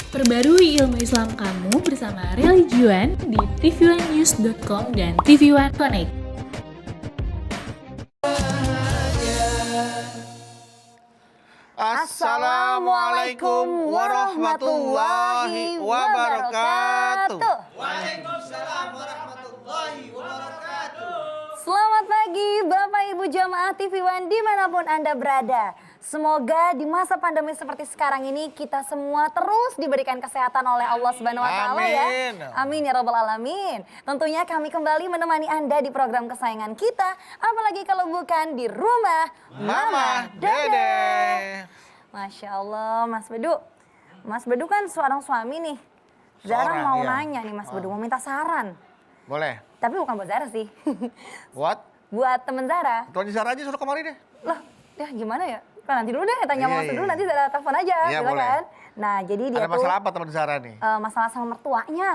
Perbarui ilmu Islam kamu bersama Religion di tv1news.com dan TV1 Connect. Assalamualaikum warahmatullahi wabarakatuh. Waalaikumsalam warahmatullahi wabarakatuh. Selamat pagi Bapak Ibu Jamaah TV1 dimanapun Anda berada. Semoga di masa pandemi seperti sekarang ini kita semua terus diberikan kesehatan oleh Allah Subhanahu wa taala ya. Amin ya rabbal alamin. Tentunya kami kembali menemani Anda di program kesayangan kita, apalagi kalau bukan di rumah Mama Dede. Masya Allah Mas Bedu. Mas Bedu kan seorang suami nih. Zara mau nanya nih Mas Bedu, mau minta saran. Boleh. Tapi bukan buat Zara sih. Buat? Buat temen Zara. Tuan Zara aja suruh kemari deh. Lah, ya gimana ya? Nah, nanti dulu deh, tanya Mas dulu, nanti Zara telepon aja, iya, gitu boleh. kan. Nah, jadi dia ada masalah apa teman Zara nih? Masalah sama mertuanya.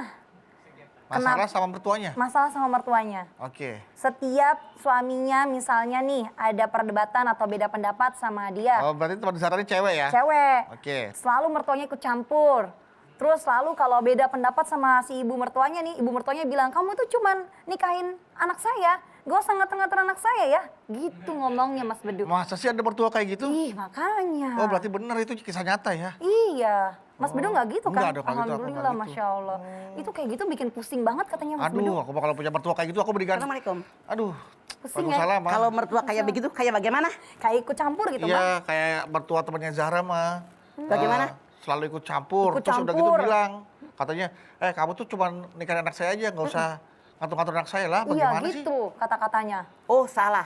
Masalah sama mertuanya? Masalah sama mertuanya. Oke. Setiap suaminya misalnya nih, ada perdebatan atau beda pendapat sama dia. Oh, berarti teman Zara ini cewek ya? Cewek. Oke. Selalu mertuanya ikut campur. Terus selalu kalau beda pendapat sama si ibu mertuanya nih, ibu mertuanya bilang, kamu tuh cuman nikahin anak saya, gak usah ngatur-ngatur anak saya ya. Gitu ngomongnya Mas Bedu. Masa sih ada mertua kayak gitu? Ih, makanya. Oh, berarti bener itu kisah nyata ya? Iya. Mas Bedu nggak gitu kan? Enggak dong, kalau gitu aku Alhamdulillah, nggak gitu. Masya Allah. Itu kayak gitu bikin pusing banget katanya Mas Bedu. Aduh, aku kalau punya mertua kayak gitu aku berikan. Assalamualaikum. Aduh. Pusing Waalaikumsalam, Ma. Kalau mertua kayak begitu, kayak bagaimana? Kayak ikut campur gitu, Bang. Iya, kayak mertua temannya Zahra mah. Bagaimana? Selalu ikut campur. Ikut Terus udah gitu campur. bilang, katanya, kamu tuh cuma nikahin anak saya aja, nggak usah ngatur-ngatur anak saya lah. Iya Bagaimana sih? gitu kata-katanya. Oh, salah.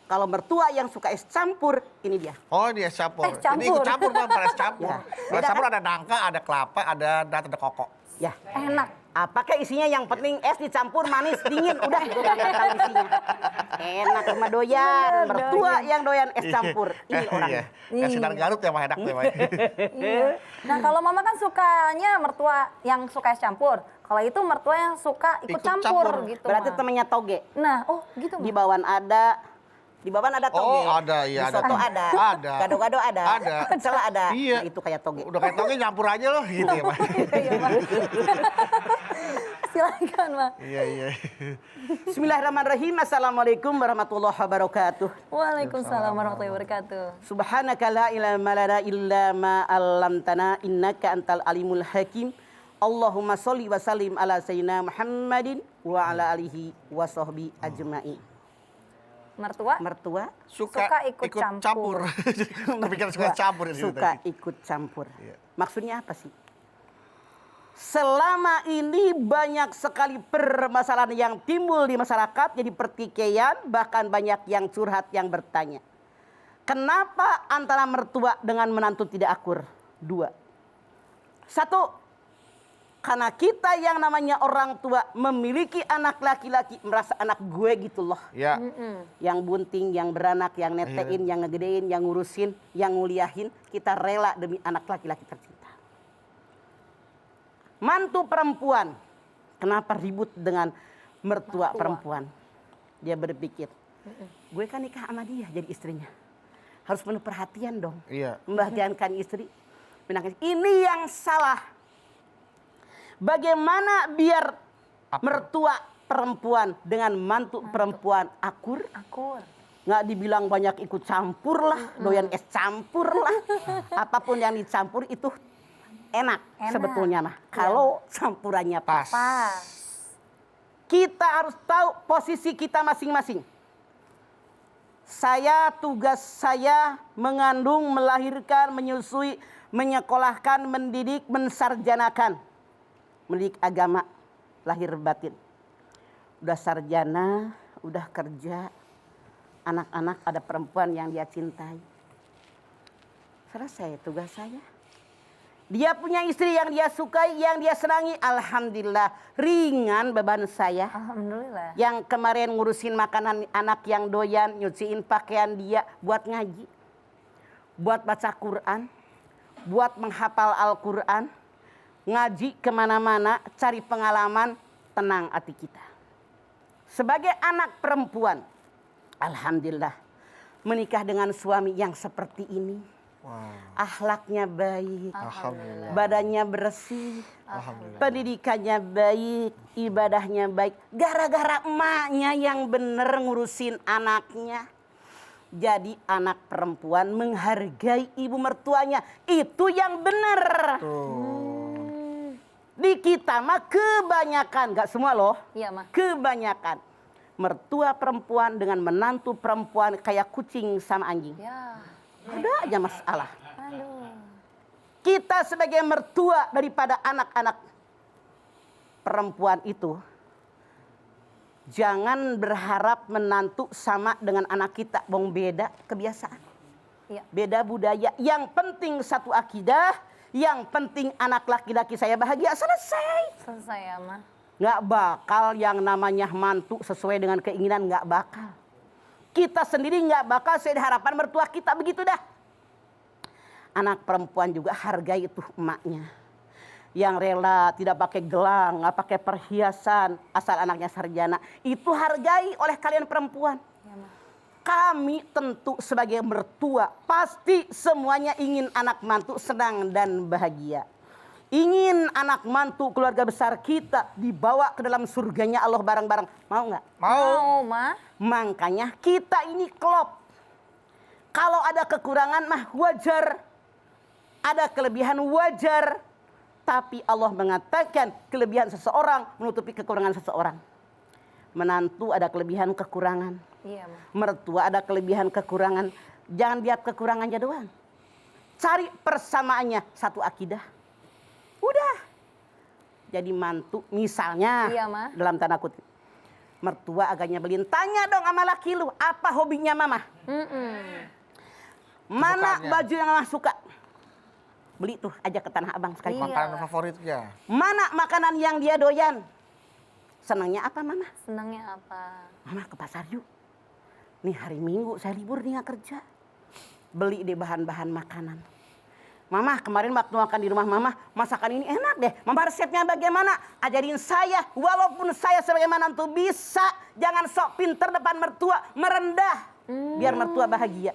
Kalau mertua yang suka es campur, ini dia. Oh, dia es campur. Es campur. Ini ikut campur, Bang, bukan es campur. Ya. Kalau es campur ada nangka, ada kelapa, ada dat, ada koko. Ya. Enak. Apakah isinya yang penting es dicampur manis, dingin, udah gue gak tahu isinya. Enak sama doyan, Bener, mertua doyan. yang doyan es campur. Ini orangnya. Iya. Sinar Garut ya, Mah, enak tuh, Mah. Iya. Nah kalau mama kan sukanya mertua yang suka es campur. Kalau itu mertua yang suka ikut Ikut campur campur. gitu. Berarti Ma. temennya toge. Nah, oh gitu Di Ma. bawaan ada toge. Oh, ada, iya, Di ada. soto ada. Ada. Gado-gado ada. Ada. Pecel ada. Iya. Nah, itu kayak toge. Udah kayak toge nyampur aja loh, gitu ya, Mah. Iya, Ma. Silakan, Ma. Iya. Bismillahirrahmanirrahim. Assalamualaikum warahmatullahi wabarakatuh. Waalaikumsalam warahmatullahi wabarakatuh. Subhanaka la ilma lana illa ma 'allamtana innaka antal alimul hakim. Allahumma sholli wa sallim ala sayyidina Muhammadin wa ala alihi wa sahbi ajma'i. Mertua Suka ikut campur. Kepikiran suka campur ini Suka tadi. ikut campur. Iya. Maksudnya apa sih? Selama ini banyak sekali permasalahan yang timbul di masyarakat, jadi pertikaian, bahkan banyak yang curhat, yang bertanya. Kenapa antara mertua dengan menantu tidak akur? 2. 1. Karena kita yang namanya orang tua memiliki anak laki-laki, merasa anak gue gitu loh. Ya. Yang bunting, yang beranak, yang netein, yang ngegedein, yang ngurusin, yang nguliahin. Kita rela demi anak laki-laki tercinta. Mantu perempuan, kenapa ribut dengan mertua perempuan? Dia berpikir, gue kan nikah sama dia jadi istrinya. Harus penuh perhatian dong. Iya. Membahagiakan istri. Ini yang salah. Bagaimana biar mertua perempuan dengan mantu perempuan akur? Akur. Nggak dibilang banyak ikut campur lah, doyan es campur lah. Apapun yang dicampur itu enak. Sebetulnya mah. Kalau campurannya pas. Kita harus tahu posisi kita masing-masing. Tugas saya mengandung, melahirkan, menyusui, menyekolahkan, mendidik, mensarjanakan. Mendidik agama, lahir batin. Udah sarjana, udah kerja. Anak-anak ada perempuan yang dia cintai. Selesai tugas saya. Dia punya istri yang dia sukai, yang dia senangi. Alhamdulillah, ringan beban saya. Alhamdulillah. Yang kemarin ngurusin makanan anak yang doyan, nyuciin pakaian dia buat ngaji. Buat baca Quran, buat menghafal Al-Quran. Ngaji kemana-mana, cari pengalaman, tenang hati kita. Sebagai anak perempuan, alhamdulillah, menikah dengan suami yang seperti ini. Akhlaknya baik, Alhamdulillah. badannya bersih, Alhamdulillah. pendidikannya baik, ibadahnya baik. Gara-gara emaknya yang bener ngurusin anaknya. Jadi anak perempuan menghargai ibu mertuanya. Itu yang bener. Di kita mah kebanyakan, gak semua loh. Iya, Ma. Kebanyakan. Mertua perempuan dengan menantu perempuan kayak kucing sama anjing. Ya. Ada aja masalah. Aduh. Kita sebagai mertua daripada anak-anak perempuan itu, jangan berharap menantu sama dengan anak kita. Bong beda kebiasaan. Iya. Beda budaya. Yang penting satu akidah. Yang penting anak laki-laki saya bahagia. Selesai. Selesai ya, Ma. Nggak bakal yang namanya mantu sesuai dengan keinginan. Nggak bakal. Kita sendiri nggak bakal sesuai harapan mertua kita. Begitu dah. Anak perempuan juga hargai itu emaknya. Yang rela tidak pakai gelang, nggak pakai perhiasan, asal anaknya sarjana. Itu hargai oleh kalian perempuan. Ya, Ma. Kami tentu sebagai mertua pasti semuanya ingin anak mantu senang dan bahagia. Ingin anak mantu keluarga besar kita dibawa ke dalam surganya Allah bareng-bareng. Mau nggak? Mau, Ma. Makanya kita ini klop. Kalau ada kekurangan mah wajar. Ada kelebihan wajar. Tapi Allah mengatakan kelebihan seseorang menutupi kekurangan seseorang. Menantu ada kelebihan kekurangan. Iya, Ma. Mertua ada kelebihan kekurangan. Jangan lihat kekurangannya doang. Cari persamaannya. Satu akidah. Udah. Jadi mantu misalnya. Iya, Ma. Dalam tanda kutip. Mertua agaknya beliin. Tanya dong sama laki lu. Apa hobinya mama? Mana Kesukaannya. baju yang mama suka? Beli tuh aja ke Tanah Abang sekali. Iya. Makanan favoritnya. Mana makanan yang dia doyan? Senangnya apa mama? Senangnya apa? Mama ke pasar yuk. Nih hari Minggu saya libur nih nggak kerja. Beli deh bahan-bahan makanan. Mama kemarin waktu makan di rumah mama, masakan ini enak deh. Mama resepnya bagaimana? Ajarin saya, walaupun saya sebagai mantu bisa. Jangan sok pinter depan mertua, merendah. Biar mertua bahagia.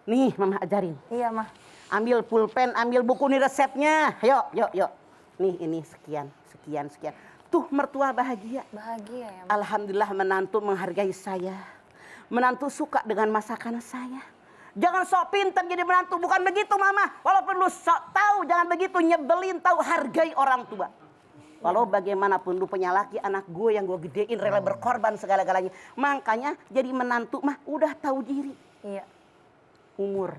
Nih mama ajarin. Iya, Ma. Ambil pulpen, ambil buku nih resepnya. Yuk. Nih ini sekian. Tuh mertua bahagia. Bahagia ya, Ma. Alhamdulillah menantu menghargai saya. Menantu suka dengan masakan saya. Jangan sok pintar jadi menantu. Bukan begitu mama. Walaupun lu sok tahu jangan begitu. Nyebelin tahu hargai orang tua. Walau bagaimanapun lu punya laki anak gue yang gue gedein rela berkorban segala-galanya. Makanya jadi menantu mah udah tahu diri. Iya. Umur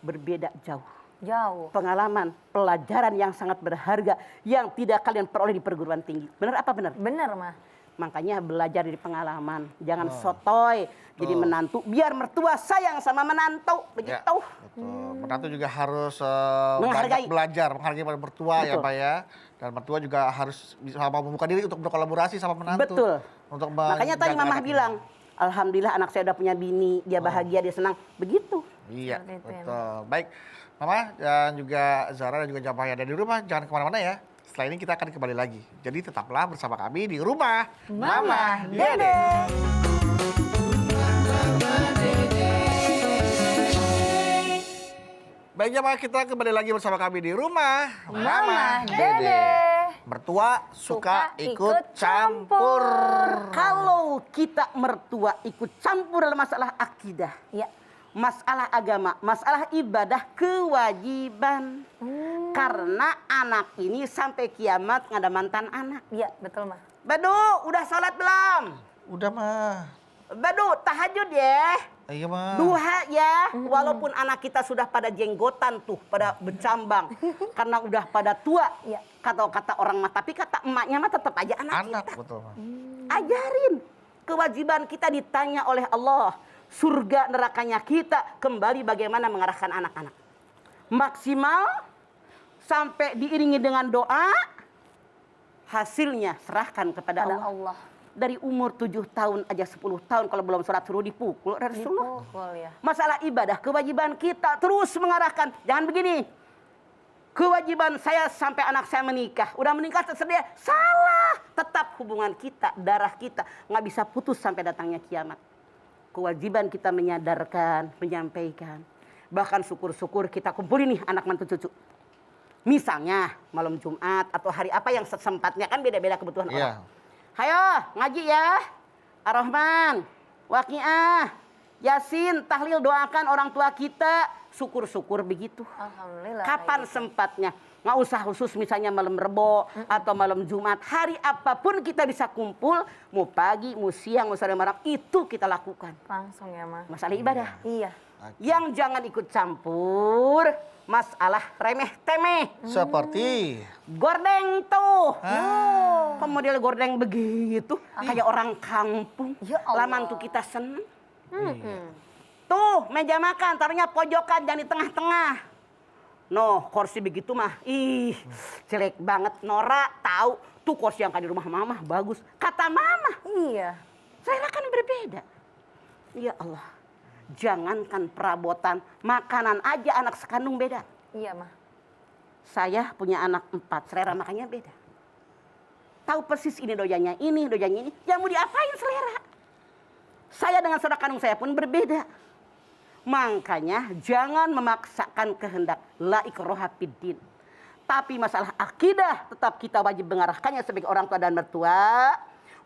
berbeda jauh. Jauh. Pengalaman, pelajaran yang sangat berharga yang tidak kalian peroleh di perguruan tinggi. Benar apa benar? Bener, Ma. Makanya belajar dari pengalaman. Jangan sotoy jadi menantu. Biar mertua sayang sama menantu. Begitu. Betul. Menantu juga harus Menghargai. banyak belajar, menghargai pada mertua ya Betul. Pak ya. Dan mertua juga harus bisa membuka diri untuk berkolaborasi sama menantu. Betul. Untuk Makanya tadi menjaga mama anaknya. bilang, alhamdulillah anak saya udah punya bini, dia bahagia, dia senang. Begitu. Iya, Seperti itu ya, betul. Baik, Mama dan juga Zara dan juga Jamaah yang ada di rumah, jangan kemana-mana ya. Setelah ini kita akan kembali lagi. Jadi tetaplah bersama kami di rumah Mama Dede. Baik Jamaah, kita kembali lagi bersama kami di rumah Mama Dede. Mertua suka ikut campur. Kalau kita mertua ikut campur dalam masalah akidah, Iya. masalah agama, masalah ibadah, kewajiban. Karena anak ini sampai kiamat nggak ada mantan anak. Iya, betul, Ma. Badu, udah sholat belum? Udah mah. Badu, tahajud ya. Iya mah. Duha ya. Walaupun anak kita sudah pada jenggotan tuh, pada bercambang. Karena udah pada tua. Iya. Kata orang mah, tapi kata emaknya mah tetap aja anak Anak kita. betul mah. Ajarin. Kewajiban kita ditanya oleh Allah. Surga nerakanya kita kembali bagaimana mengarahkan anak-anak. Maksimal sampai diiringi dengan doa. Hasilnya serahkan kepada Pada Allah. Allah. Dari umur 7 tahun aja 10 tahun kalau belum sholat suruh dipukul Rasulullah. Dipukul ya. Masalah ibadah, kewajiban kita terus mengarahkan. Jangan begini. Kewajiban saya sampai anak saya menikah. Udah menikah tersedia. Salah. Tetap hubungan kita, darah kita. Nggak bisa putus sampai datangnya kiamat. Kewajiban kita menyadarkan, menyampaikan. Bahkan syukur-syukur kita kumpulin nih anak mantu cucu. Misalnya malam Jumat atau hari apa yang sesempatnya, kan beda-beda kebutuhan orang. Hayo ngaji ya. Ar-Rahman, Waqiah, Yasin, tahlil, doakan orang tua kita. Syukur-syukur begitu. Alhamdulillah. Kapan sempatnya? Nggak usah khusus misalnya malam Rebo atau malam Jumat. Hari apapun kita bisa kumpul. Mau pagi, mau siang, mau sore malam. Itu kita lakukan. Langsung ya, Ma. Masalah ibadah. Iya. Yang jangan ikut campur masalah remeh-temeh. Seperti Gordeng tuh. Kok model gordeng begitu? Kayak orang kampung. Ya Allah. Laman tuh kita seneng. Tuh meja makan, taruhnya pojokan, jangan di tengah-tengah. No, kursi begitu mah, ih jelek banget. Nora tahu tuh kursi yang ada di rumah mama bagus. Kata mama, Iya. saya kan berbeda. Ya Allah, jangankan perabotan, makanan aja anak sekandung beda. Iya, Ma. Saya punya anak 4, selera makannya beda. Tahu persis ini doyannya ini, ya mau diapain selera. Saya dengan saudara kandung saya pun berbeda. Makanya jangan memaksakan kehendak, la ikraha fiddin. Tapi masalah akidah tetap kita wajib mengarahkannya sebagai orang tua dan mertua.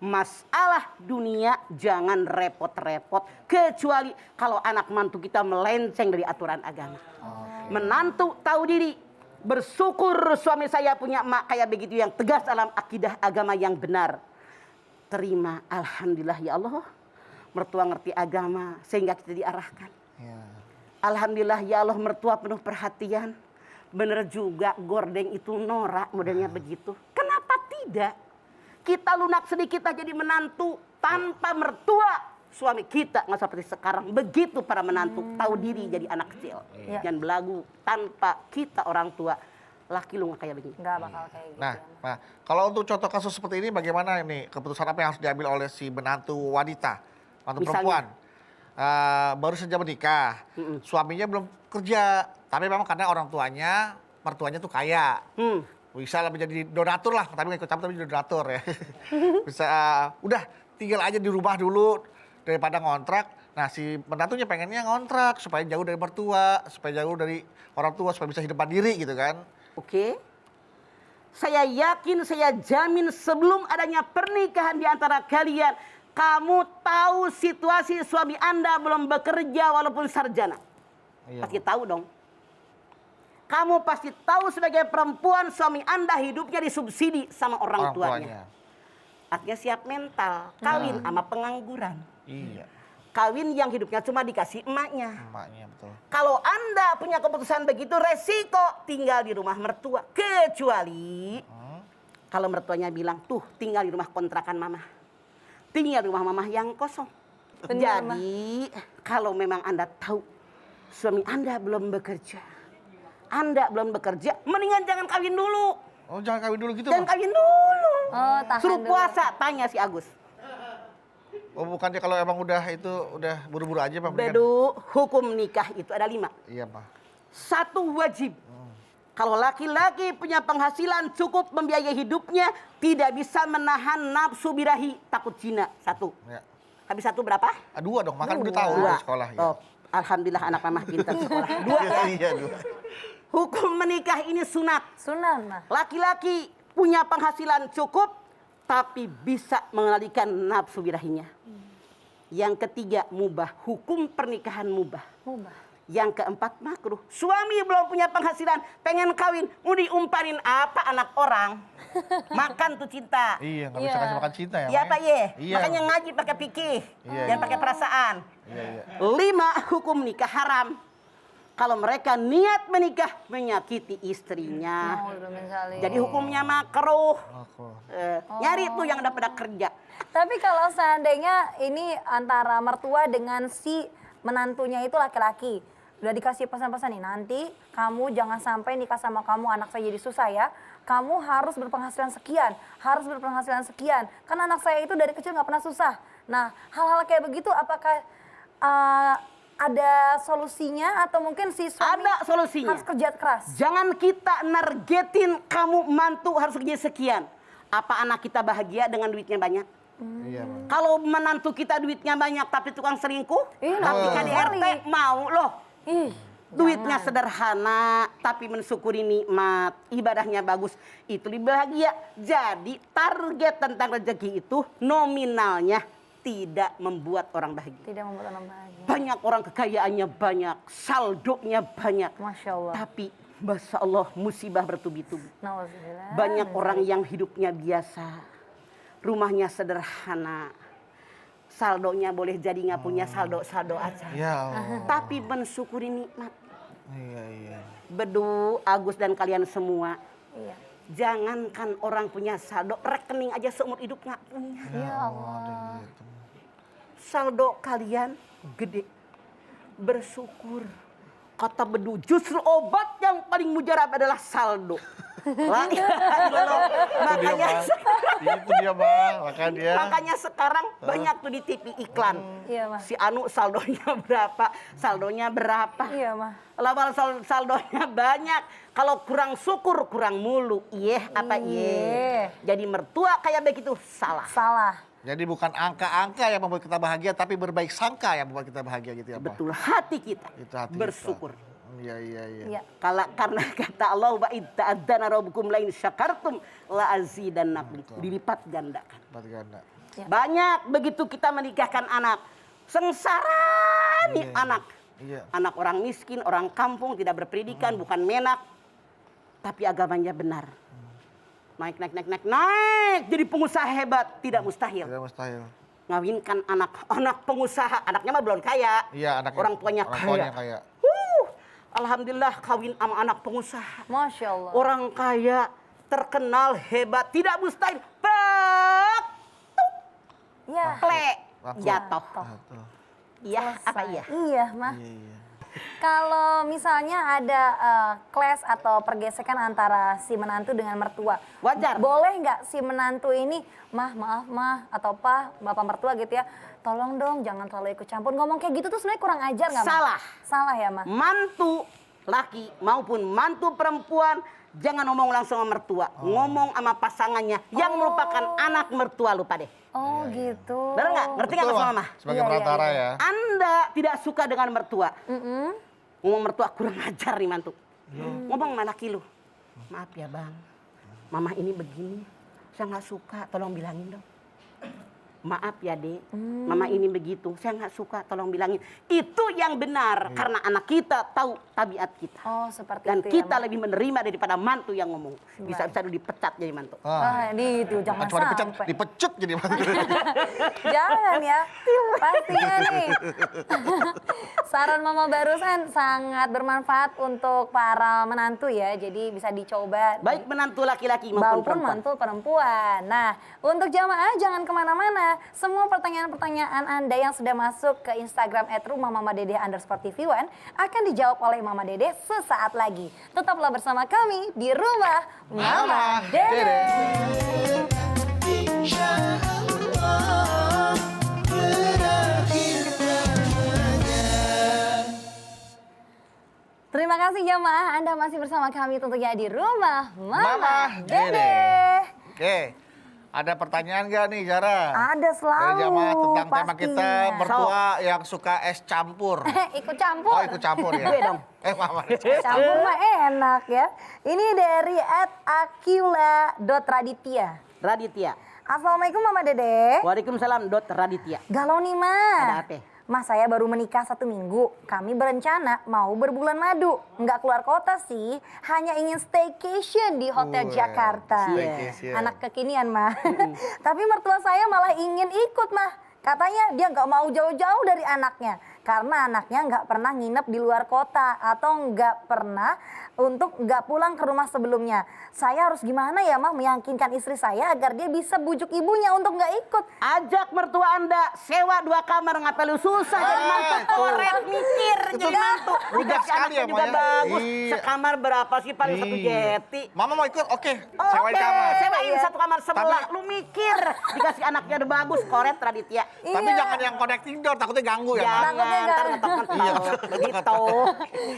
Masalah dunia jangan repot-repot, kecuali kalau anak mantu kita melenceng dari aturan agama. Menantu tahu diri, bersyukur suami saya punya emak kayak begitu yang tegas dalam akidah agama yang benar. Terima, alhamdulillah ya Allah. Mertua ngerti agama sehingga kita diarahkan. Alhamdulillah ya Allah, mertua penuh perhatian. Bener juga gordeng itu Nora modelnya begitu. Kenapa tidak? Kita lunak sedikit aja jadi menantu tanpa mertua. Suami kita nggak seperti sekarang. Begitu para menantu tahu diri jadi anak kecil. Jangan belagu tanpa kita orang tua. Laki lu nggak kayak begini. Nggak bakal kayak gitu. Nah, kalau untuk contoh kasus seperti ini bagaimana ini keputusan apa yang harus diambil oleh si menantu wanita, menantu Misalnya? perempuan? Baru saja menikah, suaminya belum kerja, tapi memang karena orang tuanya, mertuanya tuh kaya. Bisa lah menjadi donatur lah, tapi nggak ikut campur tapi jadi donatur ya. Bisa, udah tinggal aja di rumah dulu daripada ngontrak. Nah si menantunya pengennya ngontrak supaya jauh dari mertua, supaya jauh dari orang tua, supaya bisa hidup mandiri gitu kan. Oke. Saya yakin, saya jamin sebelum adanya pernikahan di antara kalian, kamu tahu situasi suami Anda belum bekerja walaupun sarjana. Pasti tahu dong. Kamu pasti tahu sebagai perempuan suami Anda hidupnya disubsidi sama orang tuanya. Artinya siap mental, kawin sama pengangguran. Iya. Kawin yang hidupnya cuma dikasih emaknya. Emaknya betul. Kalau Anda punya keputusan begitu, resiko tinggal di rumah mertua. Kecuali kalau mertuanya bilang, tuh tinggal di rumah kontrakan mama. Tinggal di rumah mama yang kosong. Benar, Jadi kalau memang Anda tahu suami Anda belum bekerja, mendingan jangan kawin dulu. Oh jangan kawin dulu gitu Jangan Bang? kawin dulu. Oh, tahan Suruh dulu. puasa, tanya si Agus. Oh bukannya kalau emang udah buru-buru aja Bang? Bedu, hukum nikah itu ada 5. Iya Pak. 1 wajib. Kalau laki-laki punya penghasilan cukup membiayai hidupnya, tidak bisa menahan nafsu birahi, takut zina. 1. Ya. Habis 1 berapa? 2 dong, makan udah tahu 2. di sekolah ya. Oh, alhamdulillah anak mama pintar sekolah. 2 ya. Iya 2. Hukum menikah ini sunat. Sunan, Ma. Laki-laki punya penghasilan cukup, tapi bisa mengendalikan nafsu birahinya. Yang ketiga, mubah. Hukum pernikahan mubah. Mubah. Yang keempat, makruh. Suami belum punya penghasilan, pengen kawin, mau diumpanin apa anak orang? Makan tuh cinta. Iya, nggak bisa kasih makan cinta ya. Iya Mak, Pak Ye. Iya. Makanya ngaji pakai fikih, Iya, jangan iya. pakai perasaan. Iya. 5, hukum nikah haram. Kalau mereka niat menikah menyakiti istrinya. Jadi hukumnya makruh. Nyari tuh yang udah pada kerja. Tapi kalau seandainya ini antara mertua dengan si menantunya itu laki-laki, udah dikasih pesan-pesan nih, nanti kamu jangan sampai nikah sama kamu anak saya jadi susah ya. Kamu harus berpenghasilan sekian, Karena anak saya itu dari kecil nggak pernah susah. Nah, hal-hal kayak begitu apakah ada solusinya atau mungkin si suami Ada solusinya. harus kerja keras? Jangan kita nargetin kamu mantu harus kerja sekian. Apa anak kita bahagia dengan duitnya banyak? Iya, Bang. Kalau menantu kita duitnya banyak tapi tukang selingkuh, Ih, tapi nah, KDRT mau loh. Ih, Duitnya sederhana, tapi mensyukuri nikmat, ibadahnya bagus, itu lebih bahagia. Jadi target tentang rezeki itu nominalnya tidak membuat orang bahagia. Tidak membuat orang bahagia. Banyak orang kekayaannya banyak, saldonya banyak. Masya Allah. Tapi Masya Allah musibah bertubi-tubi. Nauzubillah. Banyak orang yang hidupnya biasa, rumahnya sederhana, saldonya boleh jadi nggak punya saldo aja. Ya Allah. Tapi mensyukuri nikmat. Iya. Bedu, Agus dan kalian semua, Iya. jangankan orang punya saldo, rekening aja seumur hidup nggak punya. Ya Allah. Saldo kalian gede, bersyukur. Kata Bedu, justru obat yang paling mujarab adalah saldo. La ilaha illallah. Itu dia bang, Makanya sekarang banyak tuh di TV iklan. Iya, Mah. Si Anu saldonya berapa? Iya, Mah. Lawal saldonya banyak. Kalau kurang syukur, kurang mulu. Iya apa iya? Jadi mertua kayak begitu salah. Salah. Jadi bukan angka-angka yang membuat kita bahagia, tapi berbaik sangka yang membuat kita bahagia gitu ya Pak? Betul, hati kita Itu hati bersyukur. Iya. Iya. Karena kata Allah, wa itta'adzana rabbukum la in syakartum la azidannakum. Dilipat gandakan. Empat ganda. Ya. Banyak begitu kita menikahkan anak. Sengsara nih anak. Iya. Anak orang miskin, orang kampung, tidak berpendidikan, bukan menak. Tapi agamanya benar. Naik. Jadi pengusaha hebat, tidak mustahil. Tidak mustahil. Ngawinkan anak pengusaha, anaknya mah belum kaya. Iya, anaknya. Orang tuanya kaya. Alhamdulillah kawin sama anak pengusaha. Masya Allah. Orang kaya, terkenal, hebat, tidak mustahil. Ya. Plek, Waktu. jatuh. Satu. Iya, apa iya? Iya, Mah. Iya. Kalau misalnya ada clash atau pergesekan antara si menantu dengan mertua, Wajar. boleh nggak si menantu ini, maaf mah, atau bapak mertua gitu ya, tolong dong jangan terlalu ikut campur. Ngomong kayak gitu tuh sebenarnya kurang ajar nggak, Mah? Salah. Salah ya, Mah? Mantu laki maupun mantu perempuan, jangan ngomong langsung sama mertua. Ngomong sama pasangannya yang merupakan anak mertua lu deh. Oh gitu. Bener nggak? Ngerti nggak Betul, maksud Mah. mama? Sebagai Iya, perantara ya. Anda tidak suka dengan mertua. Ngomong mertua kurang ajar nih mantu. Ngomong sama laki lu. Maaf ya bang, mama ini begini. Saya nggak suka, tolong bilangin dong. Maaf ya dek, mama ini begitu. Saya nggak suka, tolong bilangin. Itu yang benar, karena anak kita tahu tabiat kita. Oh seperti Dan itu kita ya, Mah. lebih menerima daripada mantu yang ngomong. Bisa-bisa lu dipecat jadi mantu. Ah, itu jangan Cuma sampai. dipecut jadi Jangan ya, pastinya nih. Saran Mama barusan sangat bermanfaat untuk para menantu ya, jadi bisa dicoba. Baik menantu laki-laki maupun Maupun perempuan. mantu perempuan. Nah, untuk jamaah jangan kemana-mana. Semua pertanyaan-pertanyaan Anda yang sudah masuk ke Instagram @rumahmamadede_tv1 akan dijawab oleh Mama Dede sesaat lagi. Tetaplah bersama kami di Rumah Mama Dede. Terima kasih jamaah, Anda masih bersama kami tentunya di Rumah Mama Dede. Oke. Ada pertanyaan gak nih Zara? Ada selalu. Dari jamaah tentang tema kita pastinya. mertua yang suka es campur. Ikut campur. Oh ikut campur ya? Gue dong. Mama. Campur mah enak ya. Ini dari @akila.raditya. Raditya. Assalamualaikum Mama Dede. Waalaikumsalam Raditya. Galau nih Mas. Ada apa? Mas saya baru menikah 1 minggu. Kami berencana mau berbulan madu. Nggak keluar kota sih. Hanya ingin staycation di Hotel Jakarta. Staycation. Anak kekinian mah. Tapi mertua saya malah ingin ikut mah. Katanya dia nggak mau jauh-jauh dari anaknya. Karena anaknya nggak pernah nginep di luar kota. Atau nggak pernah untuk nggak pulang ke rumah sebelumnya. Saya harus gimana ya mah meyakinkan istri saya agar dia bisa bujuk ibunya untuk nggak ikut. Ajak mertua Anda sewa 2 kamar, ngapain lu susah jadi mantu, koret mikir Itu jadi mantu. mudah Dikasih sekali anaknya ya, juga Maya. bagus. Iya. Sekamar berapa sih paling 1 jeti? Mama mau ikut? Oke. Oke, Sewain kamar. sewain Iya. 1 kamar sebelah. Tapi- Lu mikir dikasih anaknya udah bagus, koret Raditya. Tapi Iya. jangan yang connecting door, takutnya ganggu ya. Mama. Jangan, Takutnya ntar nggak- ngetok-ngetok. Iya, Begitu.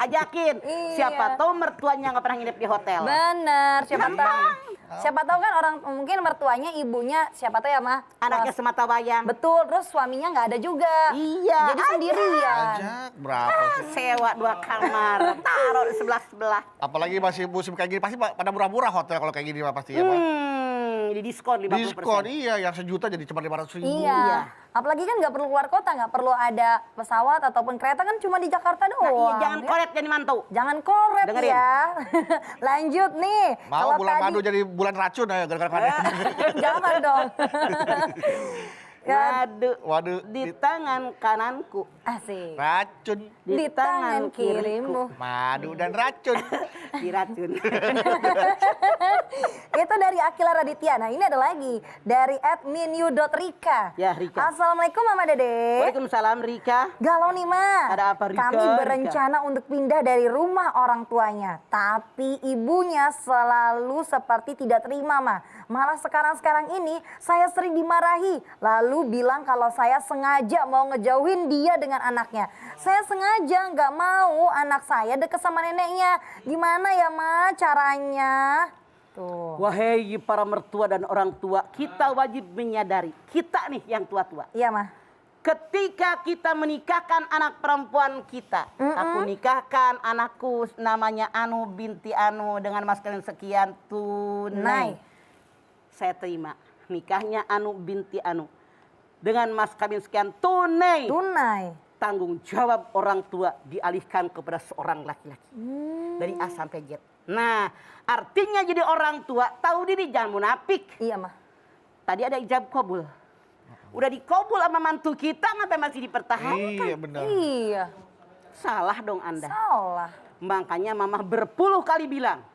Ajakin. Iya. Siapa tahu mertuanya nggak pernah nginep di hotel. Bener, siapa tahu. Siapa tahu kan orang mungkin mertuanya ibunya siapa tahu ya mah Anaknya semata wayang. betul, terus suaminya nggak ada juga. Iya, Jadi sendirian. Ajak berapa sih? Sewa 2 kamar, taruh di sebelah-sebelah. Apalagi masih musim kayak gini pasti pada murah-murah hotel kalau kayak gini mah pasti ya, Pak. Di diskon 50%. Diskon iya, yang sejuta jadi cuma 500.000. Iya. Apalagi kan nggak perlu keluar kota, nggak perlu ada pesawat ataupun kereta kan cuma di Jakarta Nah, iya, doang. jangan ya. koret jadi mantu. Jangan koret Dengerin. ya. Lanjut nih. Mau Kalau bulan tadi- madu jadi bulan racun ya gara-gara Jangan dong. Ya, Waduh, Di tangan kananku, asik. racun, Di tangan kirimu. madu dan racun. diracun. Itu dari Akila Raditya. Nah ini ada lagi dari @minyu.rika. Ya, Rika. Assalamualaikum Mama Dede. Waalaikumsalam Rika. Galau nih Ma. Ada apa, Rika? Kami berencana untuk pindah dari rumah orang tuanya. Tapi ibunya selalu seperti tidak terima Ma. Malah sekarang-sekarang ini saya sering dimarahi. Lalu bilang kalau saya sengaja mau ngejauhin dia dengan anaknya. Saya sengaja nggak mau anak saya deket sama neneknya. Gimana ya Ma caranya? Tuh. Wahai para mertua dan orang tua, kita wajib menyadari, kita nih yang tua-tua. Iya Ma. Ketika kita menikahkan anak perempuan kita, aku nikahkan anakku namanya Anu binti Anu dengan mas kawin sekian tunai. Saya terima nikahnya Anu binti Anu dengan mas kawin sekian tunai. Tunai. Tanggung jawab orang tua dialihkan kepada seorang laki-laki. Dari A sampai Z. Nah, artinya jadi orang tua tahu diri, jangan munafik. Iya mah. Tadi ada ijab kabul. Udah dikabul sama mantu kita, ngapain masih dipertahankan? Iya benar. Iya. Salah dong Anda. Salah. Makanya mama berpuluh kali bilang,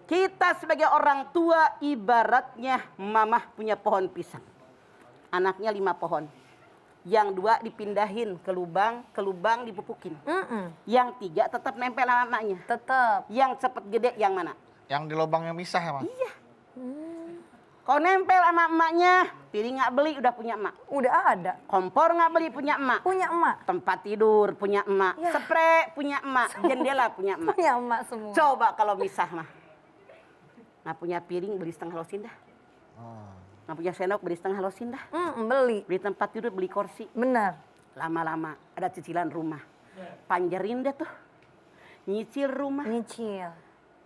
kita sebagai orang tua ibaratnya mama punya pohon pisang. Anaknya 5 pohon. Yang 2 dipindahin ke lubang dipupukin. Yang 3 tetap nempel sama emaknya. Tetap. Yang cepet gede yang mana? Yang di lubangnya misah ya, Mas? Iya. Kau nempel sama emaknya, piring nggak beli udah punya emak. Udah ada. Kompor nggak beli punya emak. Punya emak. Tempat tidur punya emak. Ya. Spray punya emak. Jendela punya emak. Punya emak semua. Coba kalau misah mah. Nggak punya piring beli setengah losin dah. Nggak punya sendok beli setengah losin dah. Beli. Beli tempat tidur beli kursi. Benar. Lama-lama ada cicilan rumah. Panjerin deh tuh. Nyicil rumah. Nyicil.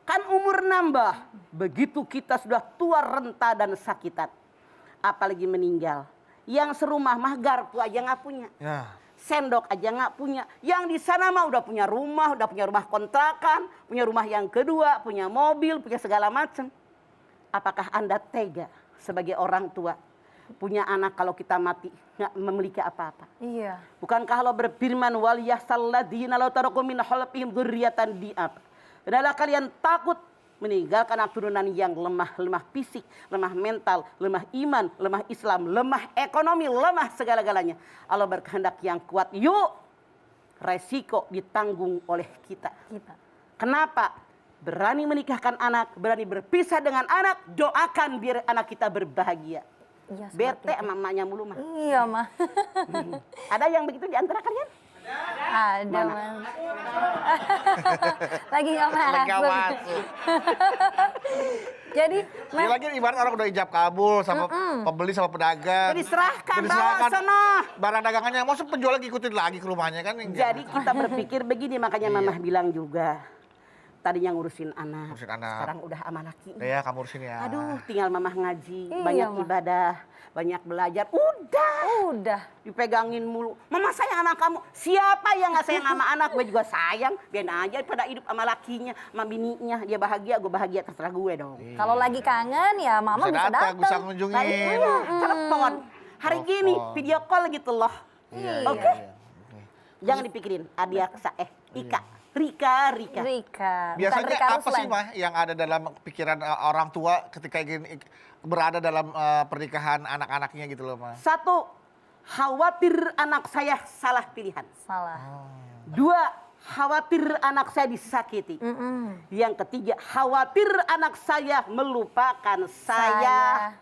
Kan umur nambah. Begitu kita sudah tua renta dan sakitan. Apalagi meninggal. Yang serumah mah garpu aja nggak punya. Ya. Sendok aja nggak punya. Yang di sana mah udah punya rumah kontrakan, punya rumah yang kedua, punya mobil, punya segala macam. Apakah Anda tega sebagai orang tua punya anak kalau kita mati nggak memiliki apa-apa? Iya. Bukankah Allah berfirman waliyahsalladzina law taraku min khalfihim dzurriyyatan di'ab. Adalah kalian takut meninggalkan anak turunan yang lemah fisik, lemah mental, lemah iman, lemah Islam, lemah ekonomi, lemah segala-galanya. Allah berkehendak yang kuat. Yuk, resiko ditanggung oleh kita. Kenapa? Berani menikahkan anak, berani berpisah dengan anak, doakan biar anak kita berbahagia. Iya, Bete sama emaknya mulu mah. Iya mah. Ada yang begitu di antara kalian? Ada Mas. Lagi nggak masuk. Lagi nggak masuk. Jadi Ini lagi ibarat orang udah ijab kabul sama pembeli sama pedagang. Udah diserahkan, Udah bawa diserahkan sono. barang dagangannya. Maksud penjual ngikutin lagi ke rumahnya kan? Jadi kita berpikir begini, makanya mamah bilang juga. Tadinya ngurusin anak, Ngurusin anak. sekarang udah sama laki. Ya kamu urusin ya. Aduh, tinggal mamah ngaji, Iya, banyak Mah. ibadah, banyak belajar. Udah dipegangin mulu. Mama sayang sama kamu. Siapa yang nggak sayang sama anak? Gue juga sayang. Biarin aja pada hidup sama lakinya, sama bininya. Dia bahagia, gue bahagia, terserah gue dong. kalau lagi kangen ya mama bisa datang. bisa ngunjungin. Telepon. Hari gini video call gitu loh. Iya. Oke? Jangan dipikirin. Adiaksa, Ika. Rika. Rika. Bukan Biasanya Rika apa Ruslan. sih Mah yang ada dalam pikiran orang tua ketika ingin berada dalam pernikahan anak-anaknya gitu loh Mah? 1, khawatir anak saya salah pilihan. Salah. 2, khawatir anak saya disakiti. Yang ketiga, khawatir anak saya melupakan saya.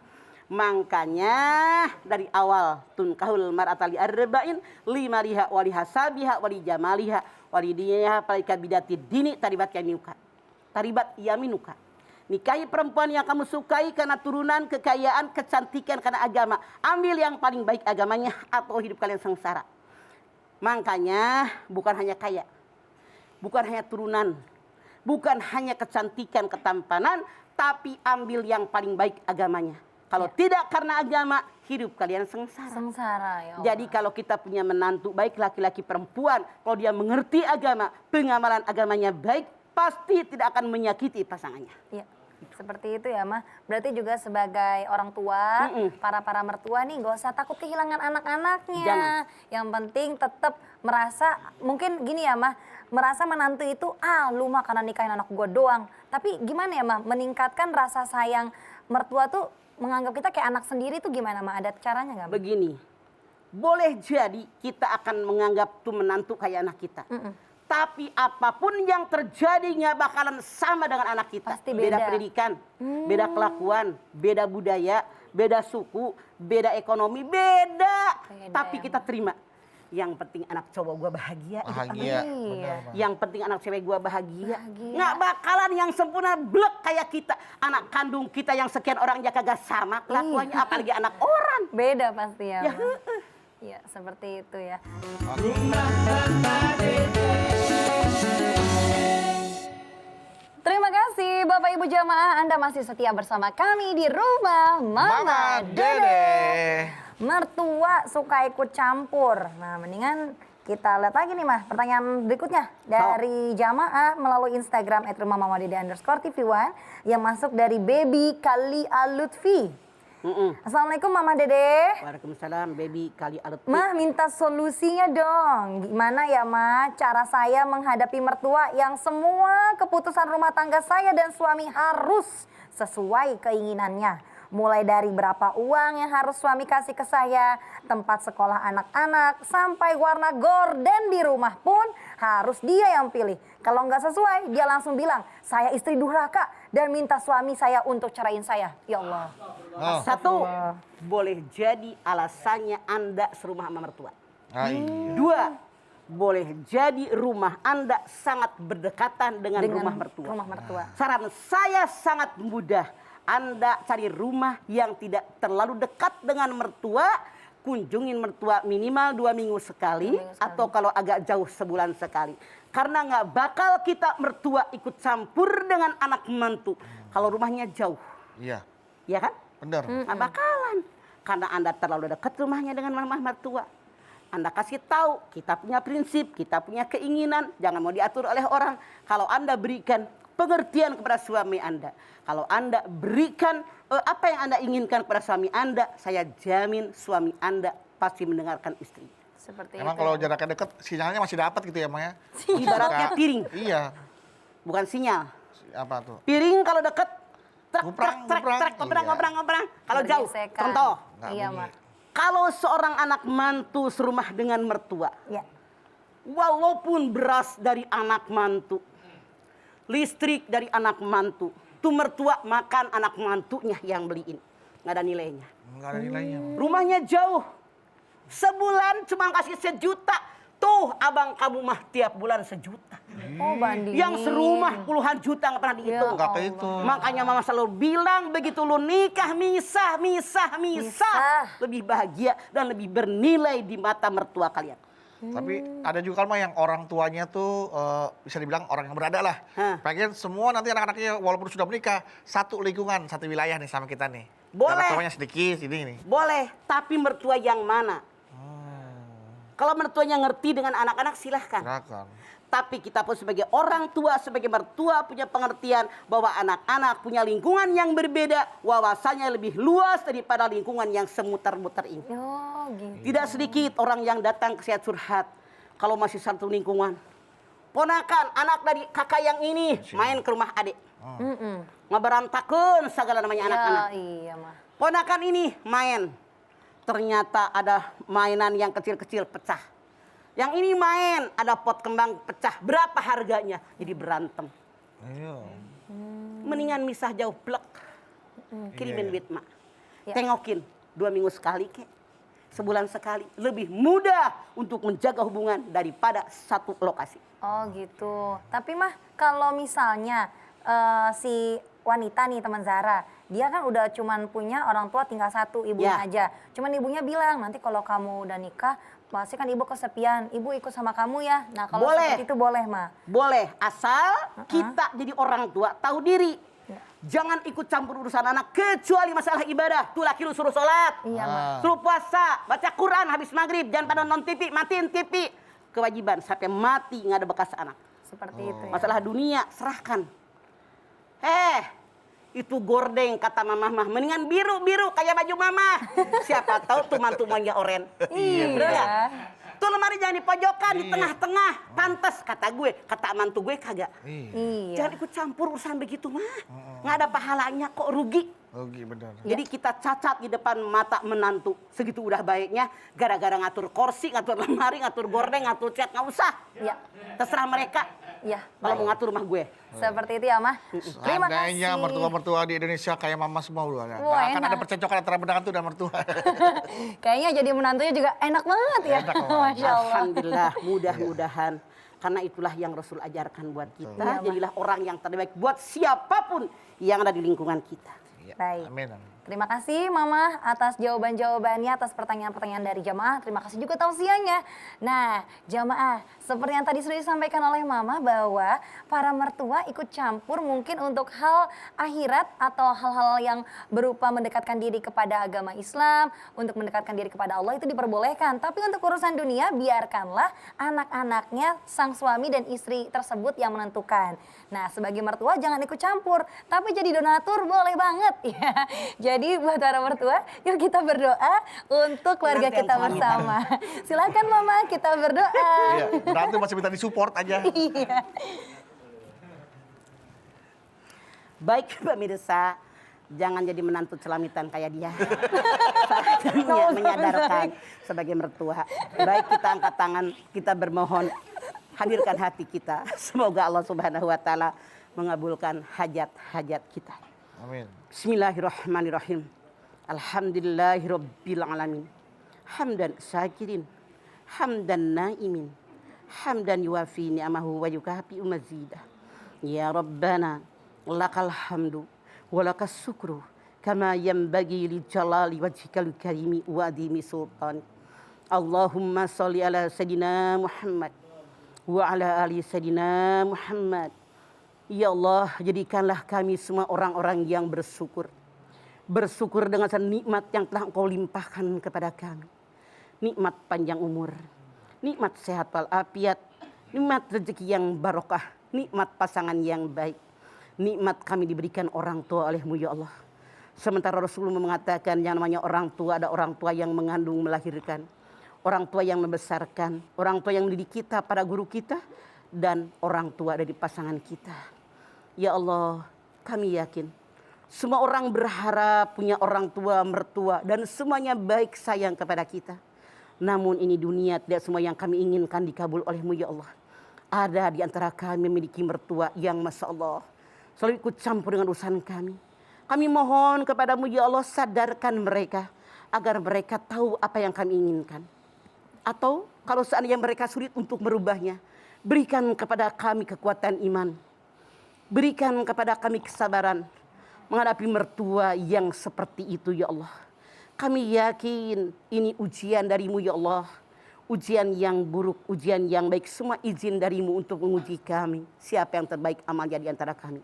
Makanya dari awal tunkahul mar'atali arba'in limariha walihasabiha walijamaliha walidiyah palika bidati dini taribat yaminuka. Taribat yaminuka. Nikahi perempuan yang kamu sukai karena turunan, kekayaan, kecantikan, karena agama. Ambil yang paling baik agamanya atau hidup kalian sengsara. Makanya bukan hanya kaya, bukan hanya turunan, bukan hanya kecantikan, ketampanan, tapi ambil yang paling baik agamanya. Kalau tidak karena agama, hidup kalian sengsara. Sengsara ya Allah. Jadi kalau kita punya menantu baik laki-laki perempuan, kalau dia mengerti agama, pengamalan agamanya baik, pasti tidak akan menyakiti pasangannya. Iya. Seperti itu ya, Mah. Berarti juga sebagai orang tua, para mertua nih gak usah takut kehilangan anak-anaknya. Jangan. Yang penting tetap merasa, mungkin gini ya, Mah, merasa menantu itu, lu mah karena nikahin anak gue doang. Tapi gimana ya, Mah, meningkatkan rasa sayang mertua tuh menganggap kita kayak anak sendiri tuh gimana, Mah? Ada caranya nggak, Mah? Begini, boleh jadi kita akan menganggap tuh menantu kayak anak kita. Tapi apapun yang terjadi nggak bakalan sama dengan anak kita. Pasti beda. Pendidikan, beda kelakuan, beda budaya, beda suku, beda ekonomi, beda. Tapi ya, kita terima. Yang penting anak cowok gua bahagia. Bahagia. Iya. Yang penting anak cewek gua bahagia. Bahagia. Nggak bakalan yang sempurna blek kayak kita. Anak kandung kita yang sekian orang ya kagak sama kelakuannya. Apalagi anak orang. Beda pasti ya, Ya, Mah. Iya, seperti itu ya. Terima kasih Bapak Ibu jamaah, Anda masih setia bersama kami di rumah Mama Dede. Mertua suka ikut campur. Nah, mendingan kita lihat lagi nih, Mah, pertanyaan berikutnya dari jamaah melalui Instagram @rumahmamadede_tv1 yang masuk dari Baby Kali Alutfi. Assalamualaikum Mama Dede. Waalaikumsalam, baby kali alut. Mah, minta solusinya dong. Gimana ya, Mah, cara saya menghadapi mertua yang semua keputusan rumah tangga saya dan suami harus sesuai keinginannya. Mulai dari berapa uang yang harus suami kasih ke saya, tempat sekolah anak-anak, sampai warna gorden di rumah pun harus dia yang pilih. Kalau nggak sesuai, dia langsung bilang, saya istri durhaka dan minta suami saya untuk ceraiin saya. Ya Allah. Satu, boleh jadi alasannya Anda serumah sama mertua. Dua, boleh jadi rumah Anda sangat berdekatan dengan rumah mertua. Rumah mertua. Saran saya sangat mudah. Anda cari rumah yang tidak terlalu dekat dengan mertua, kunjungin mertua minimal 2 minggu sekali, atau kalau agak jauh sebulan sekali. Karena nggak bakal kita mertua ikut campur dengan anak menantu kalau rumahnya jauh. Iya. Ya kan? Benar. Nggak bakalan. Karena Anda terlalu dekat rumahnya dengan rumah mertua. Anda kasih tahu, kita punya prinsip, kita punya keinginan, jangan mau diatur oleh orang. Kalau Anda berikan pengertian kepada suami Anda, kalau Anda berikan apa yang Anda inginkan kepada suami Anda, saya jamin suami Anda pasti mendengarkan istri. Seperti Emang itu. kalau jaraknya deket, sinyalnya masih dapat gitu ya, Maya? Ibaratnya piring, Iya. bukan sinyal. Apa tuh? Piring kalau dekat, Ngoprang. ngoprang. Kalau jauh, Bergesekan. contoh. Nggak Iya, bunyi. Mah. Kalau seorang anak mantu serumah dengan mertua, Ya. walaupun beras dari anak mantu, listrik dari anak mantu, tuh mertua makan anak mantunya yang beliin. Nggak ada nilainya. Nggak ada nilainya. Rumahnya jauh. Sebulan cuma kasih 1 juta. Tuh abang kamu mah tiap bulan 1 juta. Oh, bandingin. Yang serumah puluhan juta nggak pernah dihitung. Nggak kehitung. Makanya mama selalu bilang begitu lu nikah misah. Lebih bahagia dan lebih bernilai di mata mertua kalian. Tapi ada juga kan, Mah, yang orang tuanya tuh bisa dibilang orang yang berada lah. Hah. Pengen semua nanti anak-anaknya walaupun sudah menikah, satu lingkungan, satu wilayah nih sama kita nih. Boleh. Anak tuanya sedikit, ini. Boleh, tapi mertua yang mana? Kalau mertuanya ngerti dengan anak-anak silahkan. Silakan. Tapi kita pun sebagai orang tua, sebagai mertua punya pengertian bahwa anak-anak punya lingkungan yang berbeda, wawasannya lebih luas daripada lingkungan yang semutar-mutar ini. Oh, gitu. Tidak sedikit orang yang datang ke saya curhat kalau masih satu lingkungan. Ponakan anak dari kakak yang ini main ke rumah adik. Ngeberantakeun segala namanya anak-anak. Iya, Mah. Ponakan ini main. Ternyata ada mainan yang kecil-kecil pecah. Yang ini main, ada pot kembang pecah. Berapa harganya? Jadi berantem. Iya. Mendingan misah jauh plek. Kirimin duit mak. Ya. Tengokin 2 minggu sekali kek. Sebulan sekali. Lebih mudah untuk menjaga hubungan daripada satu lokasi. Oh, gitu. Tapi, Mah, kalau misalnya si wanita nih teman Zara, dia kan udah cuman punya orang tua tinggal satu, ibunya aja. Cuman ibunya bilang, nanti kalau kamu udah nikah, pasti kan ibu kesepian, ibu ikut sama kamu ya. Nah kalau seperti itu boleh, Ma? Boleh, asal kita jadi orang tua tahu diri. Jangan ikut campur urusan anak, kecuali masalah ibadah. Tuh laki lu suruh sholat, Iya, Ma. suruh puasa, baca Quran habis maghrib, jangan pada nonton TV, matiin TV. Kewajiban sampai mati nggak ada bekas anak. Seperti itu ya. Masalah dunia serahkan. Itu gordeng kata mamah, mendingan biru kayak baju mama. Siapa tahu tuh mantu maunya oren. Iya. Bener nggak? Tuh lemari jangan di pojokan, di tengah-tengah. Pantes kata gue, kata mantu gue kagak. Iya. Jangan ikut campur urusan begitu mah. Nggak ada pahalanya kok, rugi. Rugi benar. Jadi kita cacat di depan mata menantu. Segitu udah baiknya, gara-gara ngatur kursi, ngatur lemari, ngatur gordeng, ngatur cat, nggak usah. Iya. Terserah mereka. Iya. Kalau mau ngatur rumah gue. Seperti itu ya, Ma. Terima kasih. Seandainya mertua-mertua di Indonesia kayak mama semua dulu. Nggak Wah, akan enak. ada percecokan antara menantu dan mertua. Kayaknya jadi menantunya juga enak banget ya. Enak banget. Masya Allah. Alhamdulillah, mudah-mudahan. Karena itulah yang Rasul ajarkan buat kita. Iya, Ma. Jadilah orang yang terbaik buat siapapun yang ada di lingkungan kita. Iya. Baik. Amin. Terima kasih Mama atas jawaban-jawabannya, atas pertanyaan-pertanyaan dari jamaah. Terima kasih juga tausiahnya. Nah, jamaah, seperti yang tadi sudah disampaikan oleh Mama bahwa para mertua ikut campur mungkin untuk hal akhirat atau hal-hal yang berupa mendekatkan diri kepada agama Islam, untuk mendekatkan diri kepada Allah itu diperbolehkan. Tapi untuk urusan dunia biarkanlah anak-anaknya, sang suami dan istri tersebut yang menentukan. Nah, sebagai mertua jangan ikut campur, tapi jadi donatur boleh banget ya. Jadi buat para mertua, yuk kita berdoa untuk keluarga Nanti yang kita suami. bersama. Silakan Mama, kita berdoa. Iya, menantu masih minta disupport aja. Iya. Baik pemirsa, jangan jadi menantu celamitan kayak dia. Menyadarkan sebagai mertua. Baik kita angkat tangan, kita bermohon. Hadirkan hati kita. Semoga Allah Subhanahu wa Ta'ala mengabulkan hajat-hajat kita. Amin. Bismillahirrahmanirrahim. Alhamdulillahirabbil alamin. Hamdan syakirin, hamdan naimin, hamdan yuwafi ni'amahu wa yukafi mazidah. Ya Rabbana, lakal hamdu wa lakas syukru kama yanbaghi li jalali wajhikal karimi wa adimi sultan. Allahumma sholli ala sayidina Muhammad wa ala ali sayidina Muhammad. Ya Allah, jadikanlah kami semua orang-orang yang bersyukur. Bersyukur dengan nikmat yang telah Engkau limpahkan kepada kami. Nikmat panjang umur, nikmat sehat walafiat, nikmat rezeki yang barokah, nikmat pasangan yang baik. Nikmat kami diberikan orang tua oleh-Mu ya Allah. Sementara Rasulullah mengatakan yang namanya orang tua, ada orang tua yang mengandung melahirkan, orang tua yang membesarkan, orang tua yang mendidik kita, para guru kita, dan orang tua dari pasangan kita. Ya Allah, kami yakin semua orang berharap punya orang tua, mertua, dan semuanya baik sayang kepada kita. Namun ini dunia, tidak semua yang kami inginkan dikabul oleh-Mu ya Allah. Ada di antara kami memiliki mertua yang Masya Allah selalu ikut campur dengan urusan kami. Kami mohon kepada-Mu ya Allah, sadarkan mereka agar mereka tahu apa yang kami inginkan. Atau kalau seandainya mereka sulit untuk merubahnya, berikan kepada kami kekuatan iman. Berikan kepada kami kesabaran menghadapi mertua yang seperti itu ya Allah. Kami yakin ini ujian dari-Mu ya Allah. Ujian yang buruk, ujian yang baik, semua izin dari-Mu untuk menguji kami. Siapa yang terbaik amalnya di antara kami.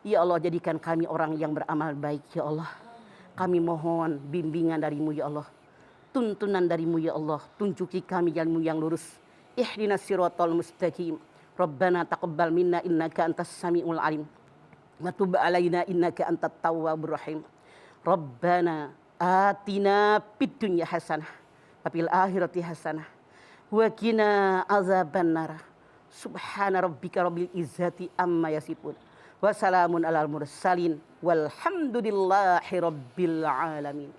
Ya Allah, jadikan kami orang yang beramal baik ya Allah. Kami mohon bimbingan dari-Mu ya Allah. Tuntunan dari-Mu ya Allah. Tunjuki kami jalan-Mu yang lurus. Ihdinas siratal mustaqim. Rabbana taqabbal minna innaka antas samiul alim. Wa tub alaina innaka antat tawwabur rahim. Rabbana atina fid dunya hasanah wa fil akhirati hasanah wa qina azabannar. Subhana rabbika rabbil izzati amma yasifun. Wa salamun alal mursalin walhamdulillahi rabbil alamin.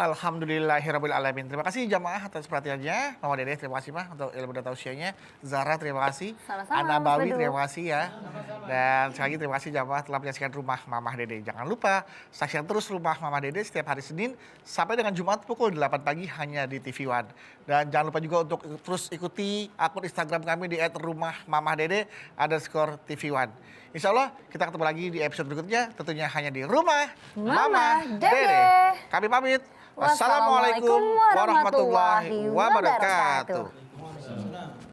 Alhamdulillahirabbil alamin. Terima kasih jamaah atas perhatiannya. Mama Dedeh terima kasih Mah untuk ilmu dan tausiahnya. Zara terima kasih. Sama-sama, Ana Mas Bawi Bedu. terima kasih ya. Dan sekali lagi terima kasih jamaah telah menyaksikan Rumah Mamah Dede. Jangan lupa saksikan terus Rumah Mamah Dede setiap hari Senin sampai dengan Jumat pukul 8 pagi hanya di TV One. Dan jangan lupa juga untuk terus ikuti akun Instagram kami di @rumahmamahdede_TV One. Insya Allah kita ketemu lagi di episode berikutnya, tentunya hanya di Rumah Mamah Dede. Kami pamit. Wassalamualaikum warahmatullahi wabarakatuh.